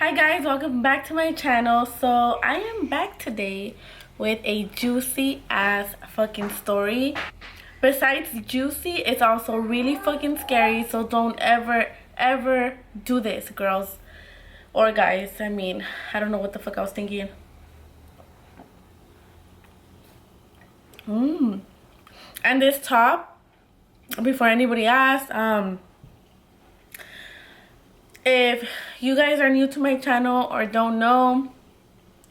Hi guys, welcome back to my channel. So I am back today with a juicy ass fucking story. Besides juicy, it's also really fucking scary, so don't ever do this, girls or guys. I mean, I don't know what the fuck I was thinking. And this top, before anybody asks, if you guys are new to my channel or don't know,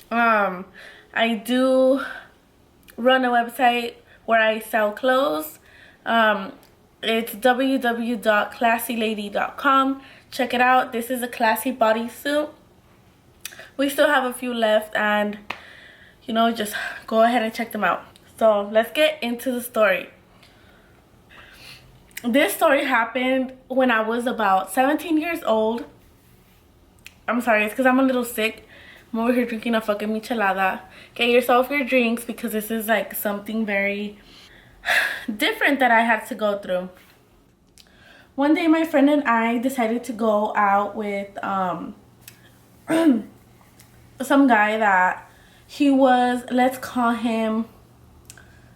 I do run a website where I sell clothes. It's www.classylady.com. Check it out. This is a classy bodysuit. We still have a few left, and just go ahead and check them out. So let's get into the story. This story happened when I was about 17 years old. I'm sorry, it's because I'm a little sick. I'm over here drinking a fucking michelada. Get yourself your drinks because this is like something very different that I had to go through. One day my friend and I decided to go out with some guy that he was, let's call him,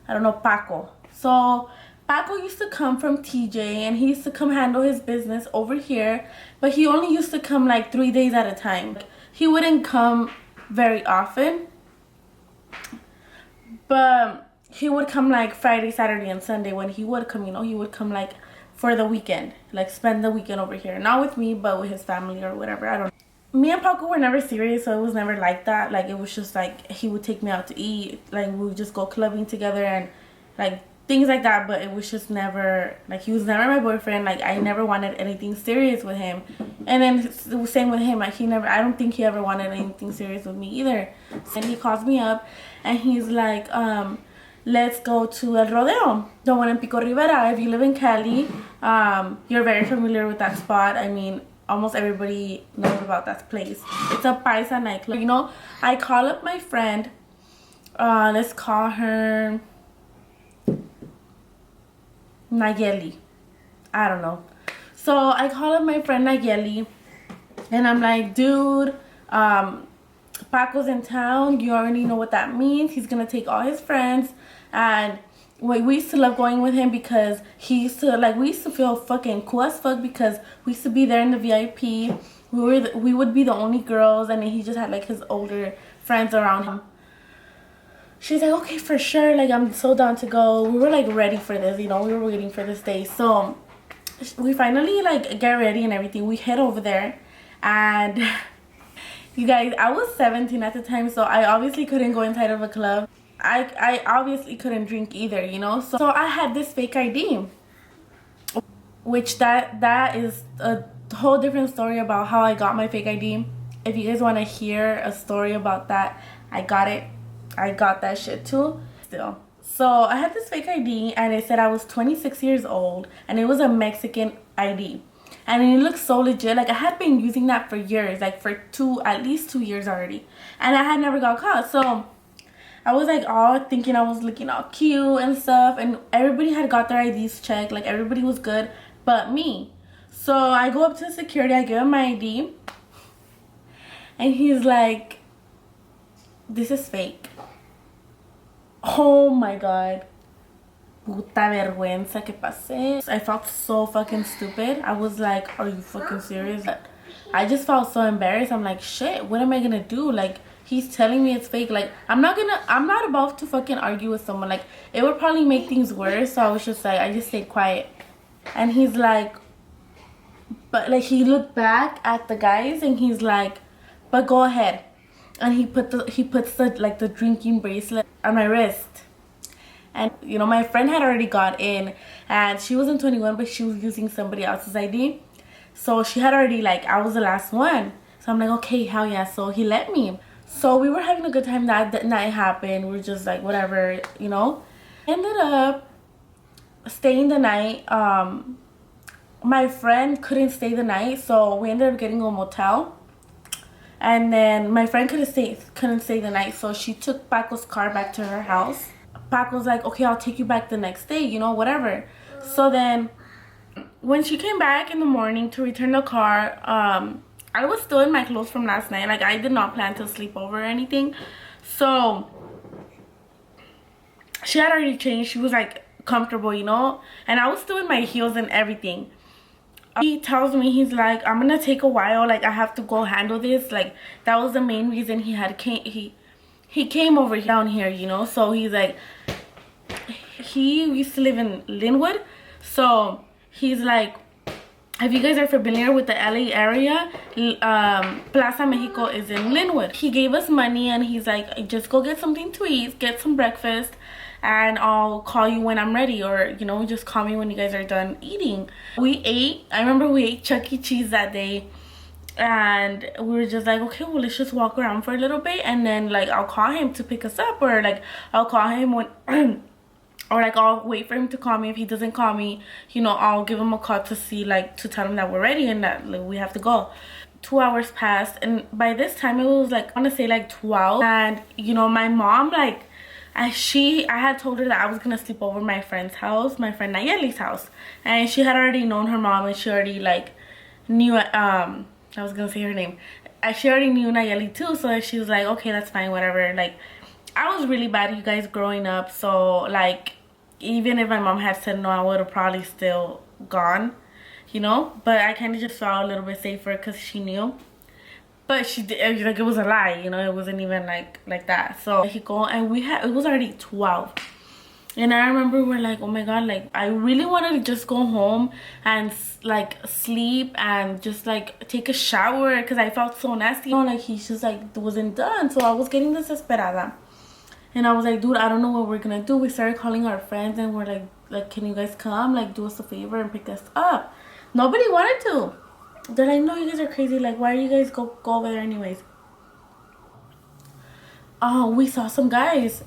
I don't know, Paco. So Paco used to come from TJ and he used to come handle his business over here, but he only used to come like 3 days at a time. He wouldn't come very often, but he would come like Friday, Saturday, and Sunday. When he would come, he would come like for the weekend, like spend the weekend over here. Not with me, but with his family or whatever. I don't know. Me and Paco were never serious, so it was never like that. Like, it was just like he would take me out to eat, like we would just go clubbing together and like things like that. But it was just never, like, he was never my boyfriend. Like, I never wanted anything serious with him. And then the same with him, like I don't think he ever wanted anything serious with me either. And he calls me up and he's like, let's go to El Rodeo, the one in Pico Rivera. If you live in Cali, you're very familiar with that spot. I mean, almost everybody knows about that place. It's a paisa nightclub. I call up my friend, let's call her Nayeli. I don't know. So I call up my friend Nayeli and I'm like, dude, Paco's in town. You already know what that means. He's gonna take all his friends, and we used to love going with him because he used to, like, we used to feel fucking cool as fuck because we used to be there in the VIP. We would be the only girls, and then he just had like his older friends around him. She's like, okay, for sure, like, I'm so down to go. We were like ready for this, we were waiting for this day. So we finally like get ready and everything. We head over there, and you guys, I was 17 at the time, so I obviously couldn't go inside of a club. I obviously couldn't drink either, So I had this fake ID, which that is a whole different story about how I got my fake ID. If you guys want to hear a story about that, I got that shit too. Still. So I had this fake ID and it said I was 26 years old and it was a Mexican ID. And it looked so legit. Like, I had been using that for years, like for at least 2 years already. And I had never got caught. So I was like all thinking I was looking all cute and stuff. And everybody had got their IDs checked. Like, everybody was good but me. So I go up to security, I give him my ID. And he's like, this is fake. Oh my god. Puta vergüenza que pasé. I felt so fucking stupid. I was like, are you fucking serious? I just felt so embarrassed. I'm like, shit, what am I gonna do? Like, he's telling me it's fake. Like, I'm not about to fucking argue with someone. Like, it would probably make things worse. So I was just like, I just stayed quiet. And he's like, but like, he looked back at the guys and he's like, but go ahead. And he puts the drinking bracelet on my wrist. And my friend had already got in and she wasn't 21, but she was using somebody else's ID. So she had already, like, I was the last one. So I'm like, okay, hell yeah. So he let me. So we were having a good time. That night happened. We were just like, whatever, Ended up staying the night. My friend couldn't stay the night, so we ended up getting a motel. And then my friend couldn't stay the night, so she took Paco's car back to her house. Paco's like, okay, I'll take you back the next day, whatever. So then when she came back in the morning to return the car, I was still in my clothes from last night. Like, I did not plan to sleep over or anything. So she had already changed. She was like comfortable, you know, and I was still in my heels and everything. He tells me, he's like, I'm gonna take a while, like I have to go handle this. Like, that was the main reason he came over down here, you know. So he's like, he used to live in Linwood, so he's like, if you guys are familiar with the LA area, Plaza Mexico is in Linwood. He gave us money and he's like, just go get something to eat, get some breakfast, and I'll call you when I'm ready, or you know, just call me when you guys are done eating. We ate, I remember we ate Chuck E. Cheese that day, and we were just like, okay, well, let's just walk around for a little bit, and then like I'll call him to pick us up, or like I'll call him when or like I'll wait for him to call me. If he doesn't call me, you know, I'll give him a call to see, like, to tell him that we're ready and that like we have to go. 2 hours passed, and by this time it was like, I want to say like 12, and you know, my mom, like, I had told her that I was gonna sleep over my friend's house, my friend Nayeli's house, and she had already known her mom, and she already like knew I was gonna say her name. She already knew Nayeli too, so she was like, okay, that's fine, whatever. Like, I was really bad, you guys, growing up, so like, even if my mom had said no, I would have probably still gone, you know. But I kind of just felt a little bit safer because she knew. But she did, like, it was a lie, you know. It wasn't even like that. So he go, and it was already 12, and I remember we're like, oh my god, like I really wanted to just go home and like sleep and just like take a shower because I felt so nasty, you know. Like, he just like wasn't done, so I was getting desesperada. And I was like, dude, I don't know what we're gonna do. We started calling our friends and we're like, can you guys come? Like, do us a favor and pick us up. Nobody wanted to. They're like, no, you guys are crazy. Like, why are you guys go over there anyways? Oh, we saw some guys.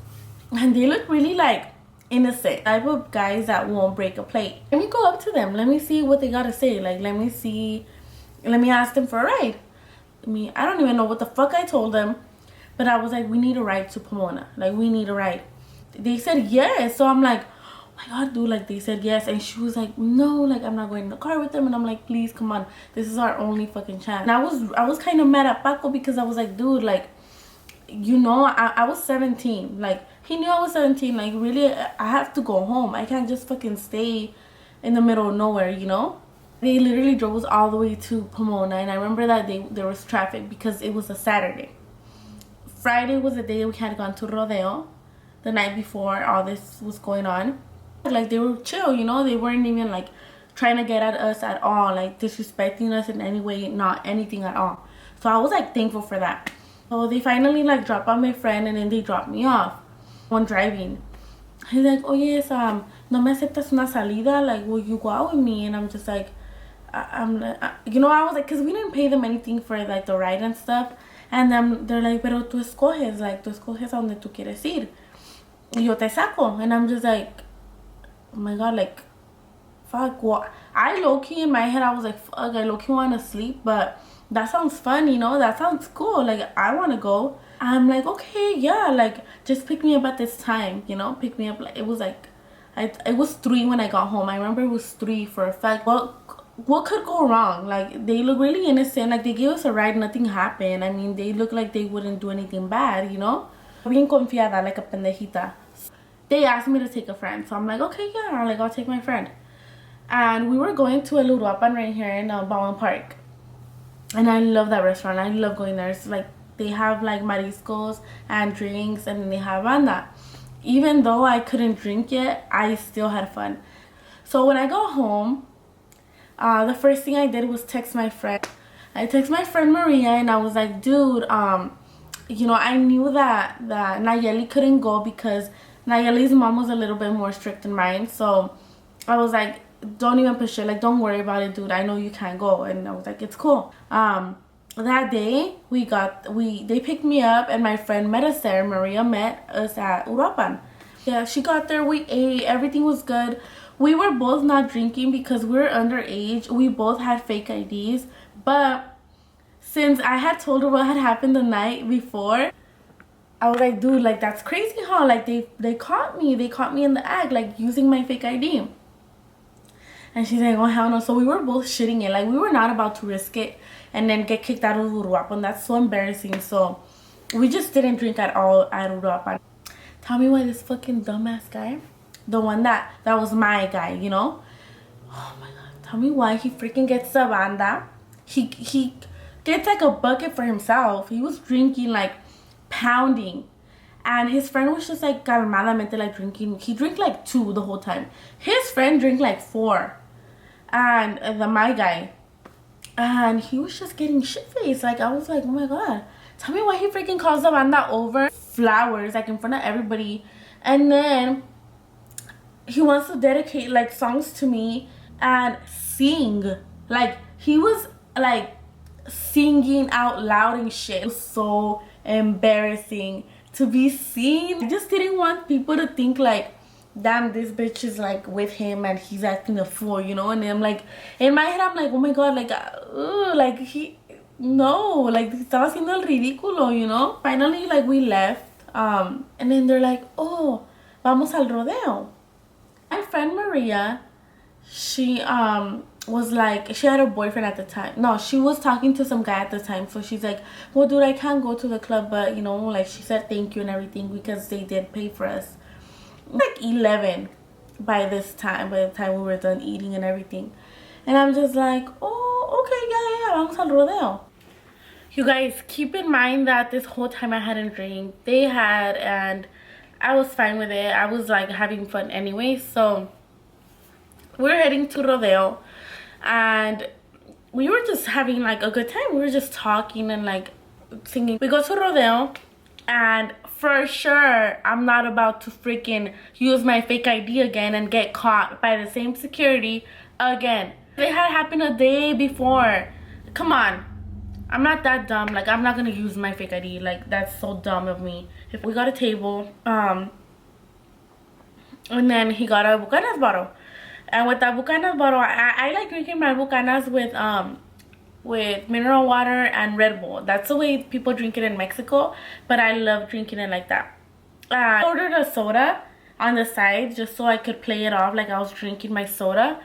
And they look really, like, innocent. Type of guys that won't break a plate. Let me go up to them. Let me see what they gotta say. Like, let me ask them for a ride. I don't even know what the fuck I told them. But I was like, we need a ride to Pomona. Like, we need a ride. They said yes. So I'm like, oh my god, dude. Like, they said yes. And she was like, no, like, I'm not going in the car with them. And I'm like, please, come on. This is our only fucking chance. And I was kind of mad at Paco because I was like, dude, like, you know, I was 17. Like, he knew I was 17. Like, really, I have to go home. I can't just fucking stay in the middle of nowhere, you know? They literally drove us all the way to Pomona. And I remember that there was traffic because it was a Saturday. Friday was the day we had gone to Rodeo, the night before all this was going on. Like, they were chill, you know. They weren't even like trying to get at us at all, like disrespecting us in any way, not anything at all. So I was like thankful for that. So they finally like dropped off my friend, and then they dropped me off. When driving, he's like, oh yes, no me aceptas una salida, like, will you go out with me? And I'm just like, you know, I was like, because we didn't pay them anything for like the ride and stuff. And then they're like, pero tú escoges, like, tú escoges a donde tú quieres ir. Y yo te saco. And I'm just like, oh my god, like, fuck, what? I low-key, in my head, I was like, fuck, I low-key want to sleep, but that sounds fun, you know? That sounds cool. Like, I want to go. I'm like, okay, yeah, like, just pick me up at this time, you know? Pick me up, like, it was like, it was 3 when I got home. I remember it was 3 for a fact. What could go wrong? Like, they look really innocent. Like, they gave us a ride, nothing happened. I mean, they look like they wouldn't do anything bad, you know? Bien confiada, like a pendejita. They asked me to take a friend, so I'm like, okay, yeah, like, I'll take my friend. And we were going to El Uruapan right here in Bowen Park. And I love that restaurant. I love going there. It's like, they have like mariscos and drinks, and then they have banda. Even though I couldn't drink yet, I still had fun. So when I got home, the first thing I did was text my friend. I texted my friend Maria, and I was like, dude, you know, I knew that Nayeli couldn't go because Nayeli's mom was a little bit more strict than mine. So I was like, don't even push it. Like, don't worry about it, dude. I know you can't go. And I was like, it's cool. That day, they picked me up, and my friend met us there. Maria met us at Uruapan. Yeah, she got there. We ate. Everything was good. We were both not drinking because we were underage. We both had fake IDs. But since I had told her what had happened the night before, I was like, dude, like, that's crazy how, like, they caught me. They caught me in the act, like, using my fake ID. And she's like, oh hell no. So we were both shitting it. Like we were not about to risk it and then get kicked out of Uruapan. That's so embarrassing. So we just didn't drink at all at Uruapan. Tell me why this fucking dumbass guy, the one that was my guy, you know? Oh my god. Tell me why he freaking gets the banda. He gets like a bucket for himself. He was drinking like pounding. And his friend was just like calmadamente like drinking. He drank like 2 the whole time. His friend drank like 4. And my guy. And he was just getting shit-faced. Like I was like, oh my god. Tell me why he freaking calls the banda over flowers like in front of everybody. And then he wants to dedicate like songs to me and sing. Like he was like singing out loud and shit. It was so embarrassing to be seen. I just didn't want people to think like, damn, this bitch is like with him and he's acting a fool, you know? And I'm like, in my head I'm like, oh my god, like like he, no, like estaba haciendo el ridículo, you know? Finally, like we left, and then they're like, oh, vamos al rodeo. My friend Maria, she was like, she had a boyfriend at the time. No, she was talking to some guy at the time. So she's like, well dude, I can't go to the club, but you know, like she said thank you and everything because they did pay for us. Like 11 by the time we were done eating and everything. And I'm just like, oh okay, yeah, vamos al rodeo. You guys, keep in mind that this whole time I hadn't drank. They had, and I was fine with it. I was like having fun anyway. So we're heading to rodeo and we were just having like a good time. We were just talking and like singing. We go to rodeo and for sure I'm not about to freaking use my fake ID again and get caught by the same security again. It had happened a day before. Come on, I'm not that dumb. Like I'm not gonna use my fake ID. Like that's so dumb of me. If we got a table, and then he got a Bucanas bottle. And with that Bucanas bottle, I like drinking my Bucanas with mineral water and Red Bull. That's the way people drink it in Mexico, but I love drinking it like that. I ordered a soda on the side just so I could play it off like I was drinking my soda.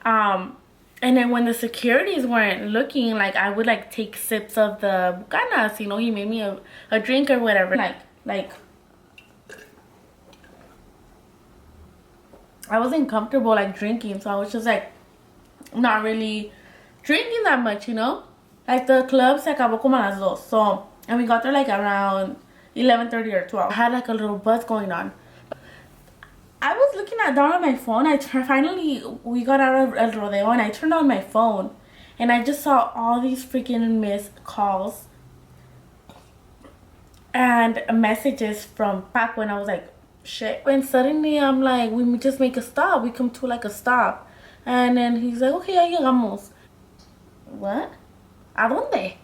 And then when the securities weren't looking, like I would like take sips of the Bucanas, you know, he made me a drink or whatever. Like I wasn't comfortable like drinking, so I was just like not really drinking that much, you know. Like the club se acabó como a las 2. So, and we got there like around 11:30 or 12. I had like a little buzz going on. I was looking down on my phone. Finally we got out of El Rodeo and I turned on my phone and I just saw all these freaking missed calls and messages from Paco, and I was like, shit. And suddenly I'm like, we just make a stop. We come to like a stop. And then he's like, okay, ya llegamos. What? ¿A dónde?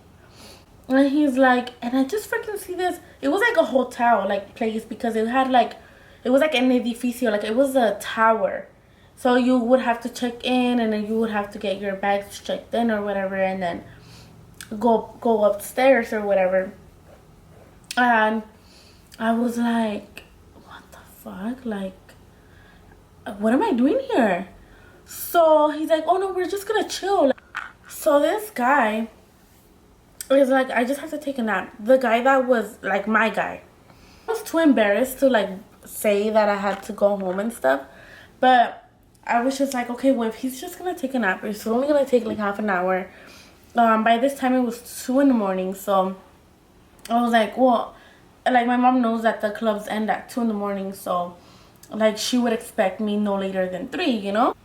And he's like, and I just freaking see this. It was like a hotel like place because it had like, it was like an edificio, like it was a tower. So you would have to check in and then you would have to get your bags checked in or whatever and then go upstairs or whatever. And I was like, what the fuck? Like, what am I doing here? So he's like, oh no, we're just gonna chill. So this guy is like, I just have to take a nap. The guy that was like my guy. I was too embarrassed to like say that I had to go home and stuff. But I was just like, okay, well if he's just gonna take a nap, it's only gonna take like half an hour. By this time it was 2 in the morning, so I was like, well, like my mom knows that the clubs end at 2 in the morning, so like she would expect me no later than 3, you know.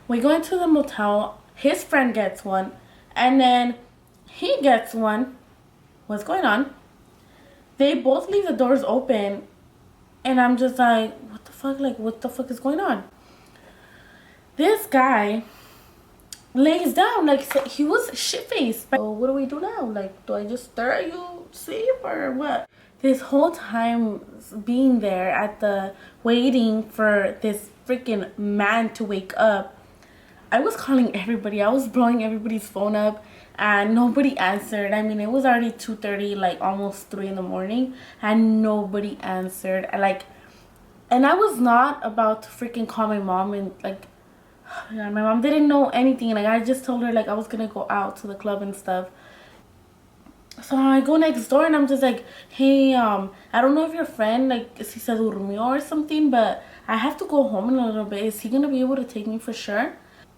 We go into the motel, his friend gets one, and then he gets one. What's going on? They both leave the doors open, and I'm just like, what the fuck? Like, what the fuck is going on? This guy lays down, like, he was shit-faced. So what do we do now? Like, do I just stare at you, sleep, or what? This whole time being there at the waiting for this freaking man to wake up, I was calling everybody. I was blowing everybody's phone up and nobody answered. I mean, it was already 2:30, like almost 3 in the morning, and nobody answered. And I was not about to freaking call my mom and like Yeah, my mom didn't know anything. Like, I just told her, like, I was gonna go out to the club and stuff. So I go next door and I'm just like, hey, I don't know if your friend, like, si se durmió or something, but I have to go home in a little bit. Is he gonna be able to take me for sure?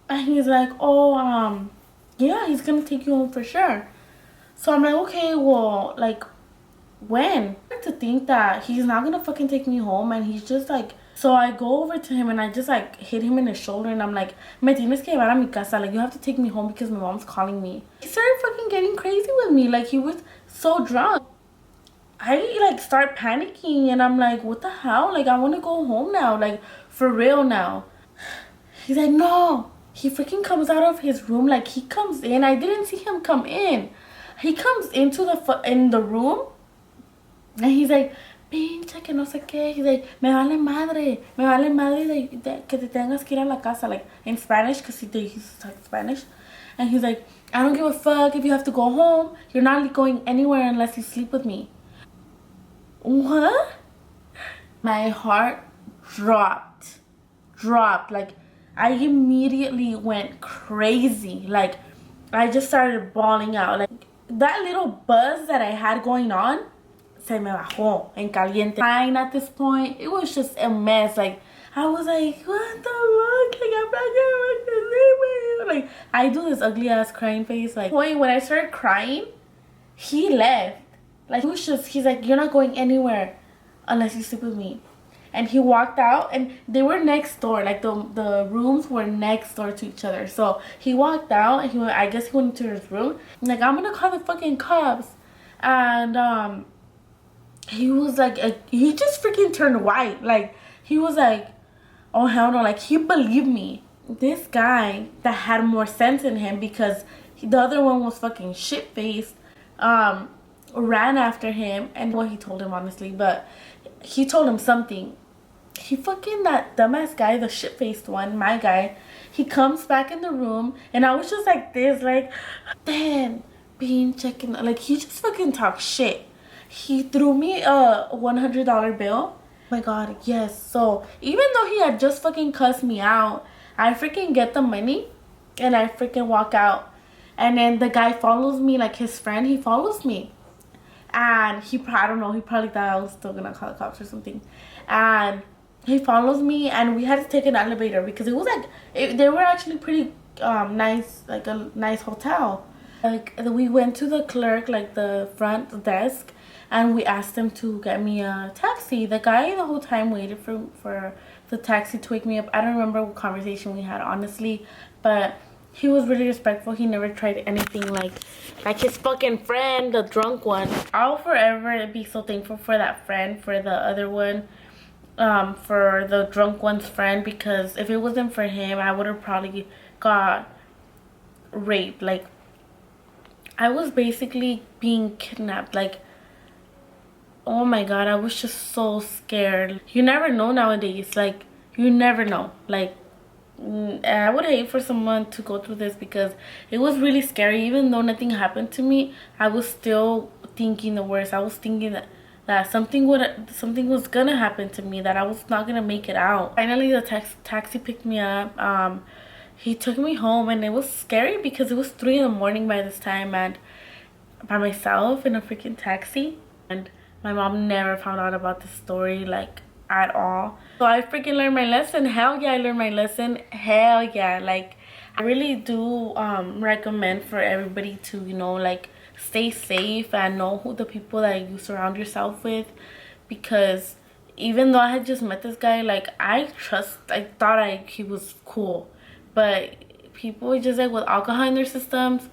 And he's like, oh, yeah, he's gonna take you home for sure. So I'm like, okay, well, like, when? To think that he's not gonna fucking take me home, and he's just like, so I go over to him and I just like hit him in the shoulder and I'm like, me tienes que llevar a mi casa, like you have to take me home because my mom's calling me. He started fucking getting crazy with me, like he was so drunk. I like start panicking and I'm like, what the hell? Like I want to go home now, like for real now. He's like, no. He freaking comes out of his room, like he comes in. I didn't see him come in. He comes into in the room and he's like, pinche que no sé qué. He's like, me vale madre que te tengas que ir a la casa, like in Spanish, because he talks Spanish. And he's like, I don't give a fuck if you have to go home. You're not going anywhere unless you sleep with me. What? My heart dropped. Like, I immediately went crazy. Like, I just started bawling out. Like, that little buzz that I had going on, se me bajó en caliente. Crying at this point, it was just a mess. Like, I was like, what the fuck? Like, I'm not gonna live with you. Like, I do this ugly ass crying face. Like, when I started crying, he left. Like, it was just, he's like, you're not going anywhere unless you sleep with me. And he walked out and they were next door. Like, the rooms were next door to each other. So he walked out and I guess he went into his room. I'm like, I'm gonna call the fucking cops. And he was like, he just freaking turned white. Like, he was like, oh hell no. Like, he believed me. This guy that had more sense in him, because the other one was fucking shit-faced, ran after him. And what he told him, honestly, but he told him something. He fucking, that dumbass guy, the shit-faced one, my guy, he comes back in the room and I was just like this, like, damn, being checking, like, he just fucking talked shit. He threw me a $100 bill. Oh my god, yes. So even though he had just fucking cussed me out, I freaking get the money and I freaking walk out. And then the guy follows me, like his friend, he follows me. And I don't know, he probably thought I was still gonna call the cops or something. And he follows me and we had to take an elevator because it was like, they were actually pretty nice, like a nice hotel. Like, we went to the clerk, like the front desk, and we asked him to get me a taxi. The guy the whole time waited for the taxi to wake me up. I don't remember what conversation we had, honestly, but he was really respectful. He never tried anything like his fucking friend, the drunk one. I'll forever be so thankful for that friend, for the other one, for the drunk one's friend, because if it wasn't for him, I would have probably got raped. Like, I was basically being kidnapped. Like, oh my god, I was just so scared. You never know nowadays. Like, you never know. Like, I would hate for someone to go through this because it was really scary. Even though nothing happened to me, I was still thinking the worst. I was thinking that something was gonna happen to me, that I was not gonna make it out. Finally, the taxi picked me up. He took me home, and it was scary because it was 3 in the morning by this time, and by myself in a freaking taxi. And my mom never found out about this story, like, at all. So I freaking learned my lesson. Hell yeah, I learned my lesson. Hell yeah. Like, I really do recommend for everybody to, you know, like, stay safe and know who the people that you surround yourself with, because even though I had just met this guy, like, I thought he was cool, but people just, like, with alcohol in their systems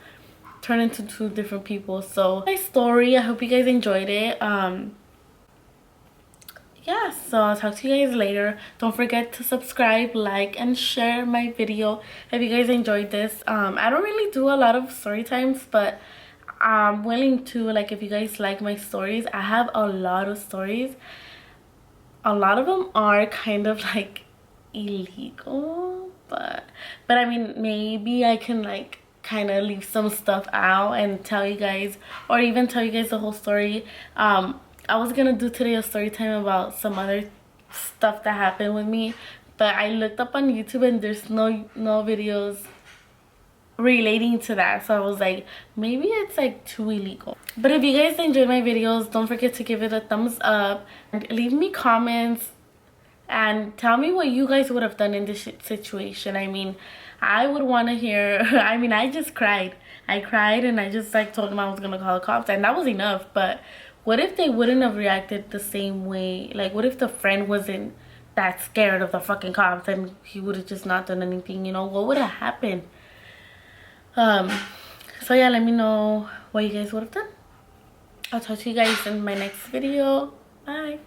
turn into 2 different people. So my story, I hope you guys enjoyed it. Yeah, so I'll talk to you guys later. Don't forget to subscribe, like, and share my video if you guys enjoyed this. I don't really do a lot of story times, but I'm willing to, like, if you guys like my stories. I have a lot of stories. A lot of them are kind of like illegal, but I mean, maybe I can, like, kind of leave some stuff out and tell you guys, or even tell you guys the whole story. I was gonna do today a story time about some other stuff that happened with me, but I looked up on YouTube and there's no videos relating to that, so I was like, maybe it's like too illegal. But if you guys enjoyed my videos, don't forget to give it a thumbs up and leave me comments and tell me what you guys would have done in this situation. I mean, I would want to hear. I mean, I just cried. I cried and I just like told them I was gonna call the cops, and that was enough. But what if they wouldn't have reacted the same way? Like, what if the friend wasn't that scared of the fucking cops and he would have just not done anything? You know, what would have happened? So yeah, let me know what you guys would have done. I'll talk to you guys in my next video. Bye.